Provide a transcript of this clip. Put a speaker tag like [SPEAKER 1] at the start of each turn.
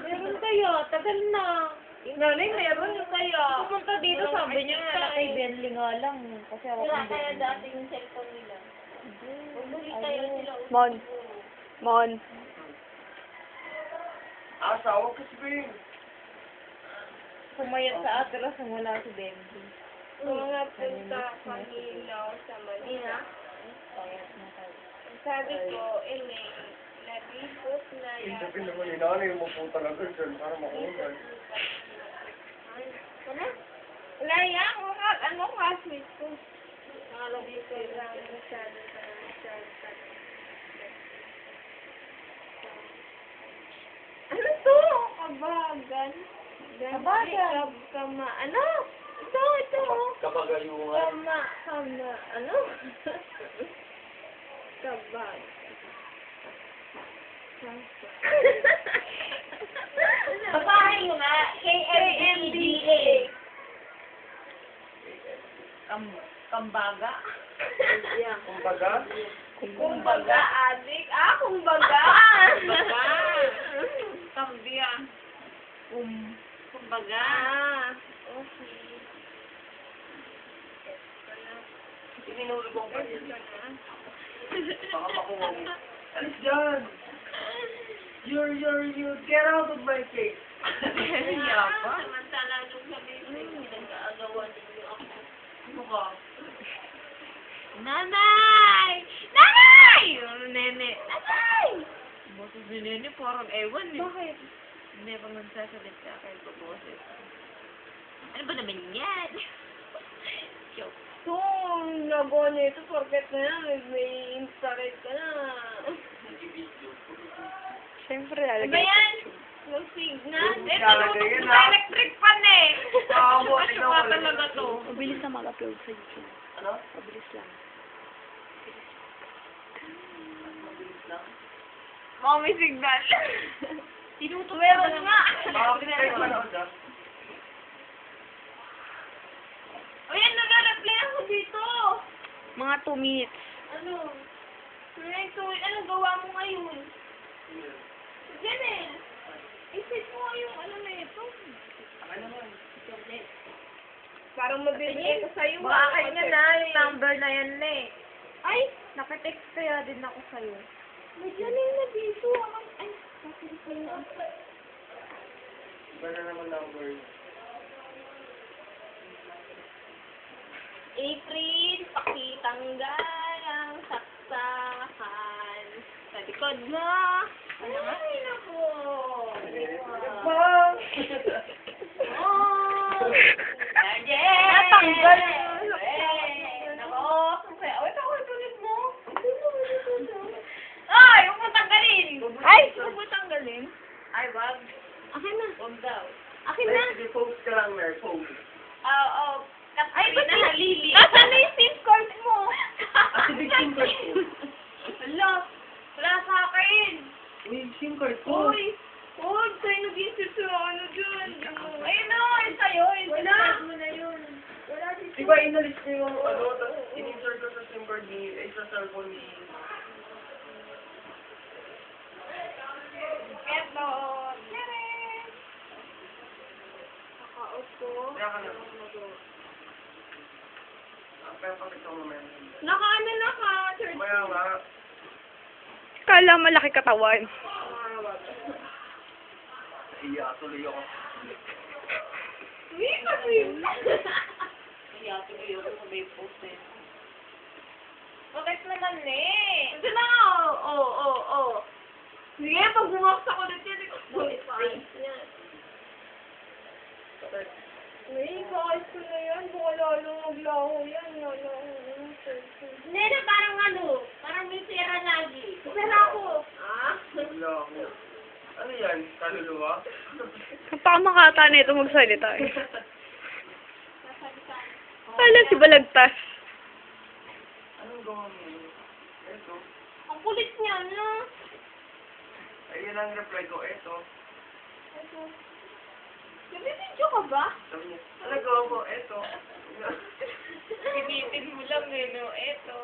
[SPEAKER 1] Meron kayo, tagal na. Nanay, meron kayo. Pumunta dito, sabi niya nga, kay Bentley nga lang. Kasi ako
[SPEAKER 2] Wala kaya dati yung cellphone nila. Bumili kayo sila.
[SPEAKER 3] Mon.
[SPEAKER 4] Asawa ko si Bing.
[SPEAKER 1] pumayat sa atras ang wala si Bentley.
[SPEAKER 2] Mga punta kanina sa Manila. Sabi ko, may nabipot na yan.
[SPEAKER 4] Sabi naman ni nanay mo po talaga dyan para makunan.
[SPEAKER 2] Ano? Wala yan. Ano classmate ko? Nalabipot lang masyado sa ano to? Kabagan.
[SPEAKER 1] Kabagan?
[SPEAKER 2] Ano? Ito.
[SPEAKER 4] Kabagayungan.
[SPEAKER 2] Ano? Kabag. Babae mo nga. KMDA.
[SPEAKER 1] Kambaga?
[SPEAKER 4] Kumbaga,
[SPEAKER 2] Kumbaga, adik. Kumbaga.
[SPEAKER 1] Kambia. Kumbaga.
[SPEAKER 2] Okay.
[SPEAKER 4] sinulubong pa yun. Baka makuha mo. Alis dyan! You get out of my cake!
[SPEAKER 1] Yapa.
[SPEAKER 2] Samantala nung sabihin, nag-aagawan ninyo ako.
[SPEAKER 1] Ano ka? Nanay! Nanay! Yung nene. Nanay! Boses ni nene parang ewan eh.
[SPEAKER 2] Bakit?
[SPEAKER 1] Hindi pa magsasalita kahit baboses. Ano ba naman yan? Joke.
[SPEAKER 2] So, nagawa niya ito, porket na yan, may infrared ka na.
[SPEAKER 3] Siyempre,
[SPEAKER 2] Ano
[SPEAKER 3] lalagay
[SPEAKER 2] ba
[SPEAKER 3] ko.
[SPEAKER 2] yan? Yung signal?
[SPEAKER 4] Lalagay yan,
[SPEAKER 1] Sa
[SPEAKER 4] ha?
[SPEAKER 1] electric fan eh! Kasya ka talaga to.
[SPEAKER 3] Mabilis na mag-upload sa YouTube.
[SPEAKER 4] Ano?
[SPEAKER 3] Mabilis lang.
[SPEAKER 1] Mga may signal. Tinutuwa
[SPEAKER 2] Meron nga.
[SPEAKER 4] Bakit kayo manood, ha?
[SPEAKER 2] Ayan, nag-reply ako dito.
[SPEAKER 3] Mga 2 minutes.
[SPEAKER 2] Ano? Ano gawa mo ngayon? Janel, isip mo yung ano na ito.
[SPEAKER 4] Akin naman.
[SPEAKER 2] Parang mabili ko sa'yo.
[SPEAKER 1] Baka kanya na, yung number na yan na eh.
[SPEAKER 2] Ay,
[SPEAKER 1] Nakitext kaya din ako sa'yo.
[SPEAKER 2] may Janel na dito. Ay, bakit ko yun?
[SPEAKER 4] Iba na naman number.
[SPEAKER 2] April, pakitanggal ang saksakan sa likod mo. Ay, naku.
[SPEAKER 4] Bang!
[SPEAKER 2] Oh!
[SPEAKER 1] Natanggal.
[SPEAKER 2] Nako, wait ako, tulit mo. Ay, huwag mo tanggalin.
[SPEAKER 1] Ay! Huwag mo tanggalin.
[SPEAKER 2] Ay, wag. Akin na.
[SPEAKER 1] Huwag daw.
[SPEAKER 2] Akin na.
[SPEAKER 4] Sige, post ka lang, Mer. Post.
[SPEAKER 2] Oo. Ay, ba't
[SPEAKER 1] na,
[SPEAKER 2] Lily?
[SPEAKER 1] Nasaan na yung SIM card mo?
[SPEAKER 4] Ate, big SIM card ko.
[SPEAKER 2] Hala, wala sa akin.
[SPEAKER 4] Uy, SIM card ko.
[SPEAKER 2] Uy, sa'yo nag-isip sa ano dyan. Ayun na, ayun sa'yo. Wala. Mo na yun. Wala dito.
[SPEAKER 4] Diba inalis niyo yung ano, tapos in-insert ko sa SIM card ni, sa cellphone ni...
[SPEAKER 2] Eto. Tere. Nakaot ko.
[SPEAKER 4] Kaya ka na. Pero pakita ko naman.
[SPEAKER 2] Naka-ano na ka, sir?
[SPEAKER 4] Maya nga.
[SPEAKER 3] Kala malaki katawan.
[SPEAKER 4] Iya, tuloy ako.
[SPEAKER 2] Uy, kasi.
[SPEAKER 1] Kaya tuloy ako sa may post eh.
[SPEAKER 2] Bakit naman eh? Ito na, oo. Sige, pag bumaksa ko dito, hindi ko sulit pa. Yan. Uy, kahit ko na yan. Baka lalo maglaho yan. Hindi na, parang parang may pera lagi. Pera ako.
[SPEAKER 4] Wala ako. Ano yan? Kaluluwa?
[SPEAKER 3] Napakamakata na ito magsalita eh. Kala si Balagtas.
[SPEAKER 4] Anong gawa mo? Ito.
[SPEAKER 2] Ang kulit niya, no?
[SPEAKER 4] Ayun ang reply ko. Ito.
[SPEAKER 2] Nabibidyo ka ba?
[SPEAKER 4] Sabi niya, ano gawa mo? Ito.
[SPEAKER 1] Pinitin mo lang eh, no? Eto.